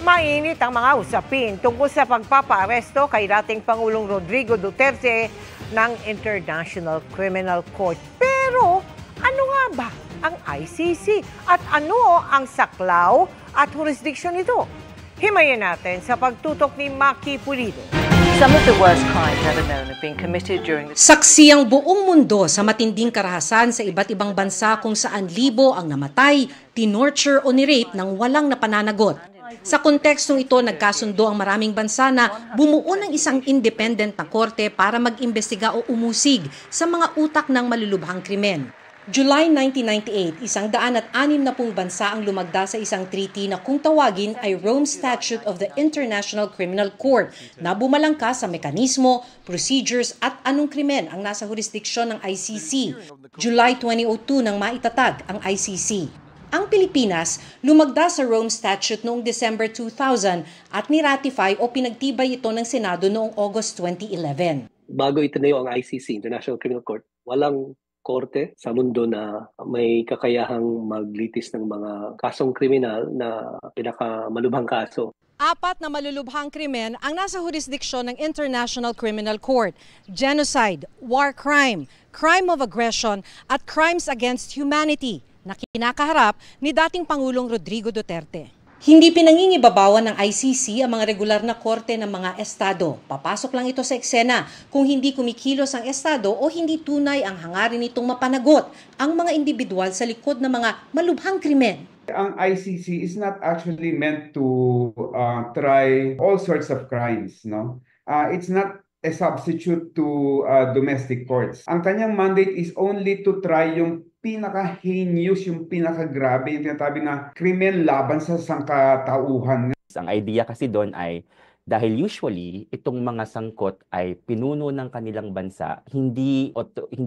Mainit ang mga usapin tungkol sa pagpapaaresto kay dating Pangulong Rodrigo Duterte ng International Criminal Court. Pero ano nga ba ang ICC at ano ang saklaw at jurisdiksyon nito? Himayin natin sa pagtutok ni Maki Pulido. Some of the worst crimes ever known have been committed during the... Saksi ang buong mundo sa matinding karahasan sa iba't ibang bansa kung saan libo ang namatay, tinorture o nirape ng walang napananagot. Sa kontekstong ito, nagkasundo ang maraming bansa na bumuo ng isang independent na korte para mag-imbestiga o umusig sa mga utak ng malulubhang krimen. July 1998, 160 bansa ang lumagda sa isang treaty na kung tawagin ay Rome Statute of the International Criminal Court na bumalangkas sa mekanismo, procedures at anong krimen ang nasa jurisdiksyon ng ICC. July 2002 nang maitatag ang ICC. Ang Pilipinas lumagda sa Rome Statute noong December 2000 at niratify o pinagtibay ito ng Senado noong August 2011. Bago itinayo ang ICC, International Criminal Court, walang korte sa mundo na may kakayahang maglitis ng mga kasong kriminal na pinakamalubhang kaso. 4 na malulubhang krimen ang nasa jurisdiksyon ng International Criminal Court: genocide, war crime, crime of aggression at crimes against humanity na kinakaharap ni dating Pangulong Rodrigo Duterte. Hindi pinangingibabawan ng ICC ang mga regular na korte ng mga estado. Papasok lang ito sa eksena kung hindi kumikilos ang estado o hindi tunay ang hangarin nitong mapanagot ang mga individual sa likod ng mga malubhang krimen. Ang ICC is not actually meant to try all sorts of crimes, no? It's not a substitute to domestic courts. Ang kanyang mandate is only to try yung pinaka-heinous, yung pinaka-grabe, yung tinatabi na krimen laban sa sangkatauhan. Ang idea kasi doon ay dahil usually itong mga sangkot ay pinuno ng kanilang bansa, hindi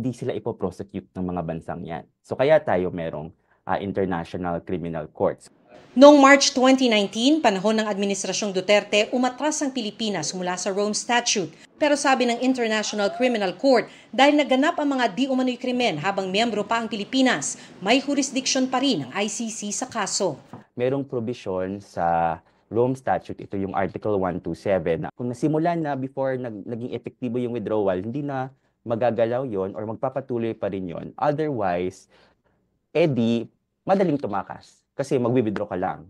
sila ipoprosecute ng mga bansang yan. So kaya tayo merong international criminal courts. Noong March 2019, panahon ng Administrasyong Duterte, umatras ang Pilipinas mula sa Rome Statute. Pero sabi ng International Criminal Court, dahil naganap ang mga di umano'y krimen habang miyembro pa ang Pilipinas, may jurisdiction pa rin ang ICC sa kaso. Merong provision sa Rome Statute, ito yung Article 127. Kung nasimulan na before naging epektibo yung withdrawal, hindi na magagalaw yon or magpapatuloy pa rin yon. Otherwise, madaling tumakas. Kasi mag-withdraw ka lang.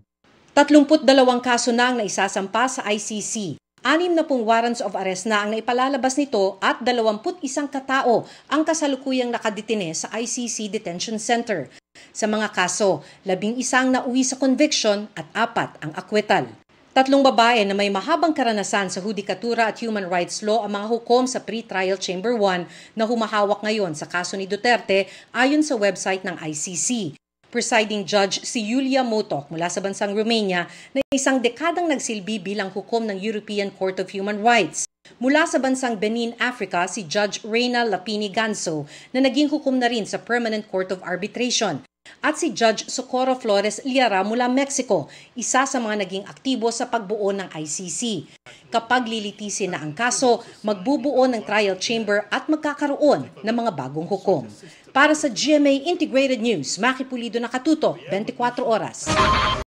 32 kaso na ang naisasampa sa ICC. 60 warrants of arrest na ang naipalalabas nito at 21 katao ang kasalukuyang nakadetine sa ICC Detention Center. Sa mga kaso, 11 nauwi sa conviction at 4 ang akwital. 3 babae na may mahabang karanasan sa hudikatura at human rights law ang mga hukom sa Pre-Trial Chamber 1 na humahawak ngayon sa kaso ni Duterte ayon sa website ng ICC. Presiding Judge si Yulia Motok mula sa bansang Romania na isang dekadang nagsilbi bilang hukom ng European Court of Human Rights. Mula sa bansang Benin, Africa, si Judge Reyna Lapini Ganso na naging hukom na rin sa Permanent Court of Arbitration. At si Judge Socorro Flores Liara mula Mexico, isa sa mga naging aktibo sa pagbuo ng ICC. Kapag lilitisin na ang kaso, magbubuo ng trial chamber at magkakaroon ng mga bagong hukom. Para sa GMA Integrated News, Maki Pulido, nakatutok 24 oras.